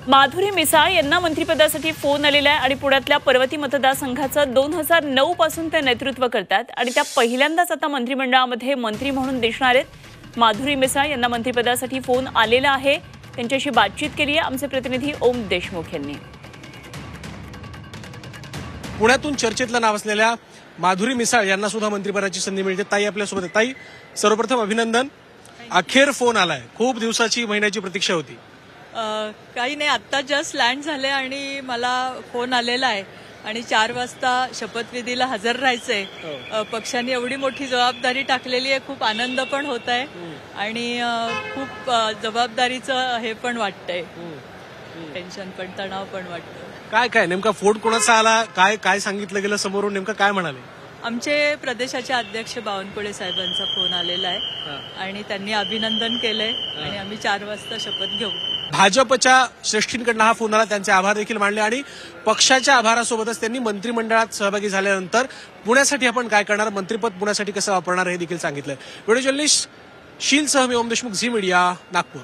माधुरी मिसाळ यांना मंत्रिपदासाठी फोन आलेला आहे आणि पुण्यातल्या पर्वती मतदारसंघाचं 2009 पासून ते नेतृत्व करतात आणि त्या पहिल्यांदाच आता मंत्रिमंडळामध्ये मंत्री म्हणून दिसणार आहेत। माधुरी मिसाळ यांना मंत्रिपदासाठी फोन आलेला आहे, त्यांच्याशी बातचीत केली आहे आमचे प्रतिनिधी ओम देशमुख यांनी। पुण्यातून चर्चेतलं नाव असलेल्या माधुरी मिसाळ यांना सुद्धा मंत्रिपदाची संधी मिळते। ताई आपल्यासोबत आहे। ताई, सर्वप्रथम अभिनंदन, अखेर फोन आलाय। खूप दिवसाची महिन्याची प्रतीक्षा होती। काही नाही, आत्ता जस्ट लँड झाले आणि मला फोन आलेला आहे आणि 4 वाजता शपथविधीला हजर राहायचंय। पक्षाने एवढी मोठी जबाबदारी टाकलेली आहे, खूप आनंद पण होत आहे आणि खूप जबाबदारीचं हे पण वाटतंय, टेन्शन पण, तणाव पण वाटतं। काय नेमका फोन कोणाचा आला, काय सांगितलं गेलं समोरून, नेमकं काय म्हणाले? आमचे प्रदेशाचे अध्यक्ष बावनकुळे साहेबांचा फोन आलेला आहे आणि त्यांनी अभिनंदन केलंय आणि आम्ही 4 वाजता शपथ घेऊ। भाजपच्या श्रेष्ठींकडून हा फोन आला, त्यांचे आभार देखील मानले आणि पक्षाच्या आभारासोबतच त्यांनी मंत्रिमंडळात सहभागी झाल्यानंतर पुण्यासाठी आपण काय करणार, मंत्रिपद पुण्यासाठी कसं वापरणार हे देखील सांगितलंय। व्हिडिओ जर्नलिस्ट शील सह मी ओम देशमुख, झी मीडिया, नागपूर।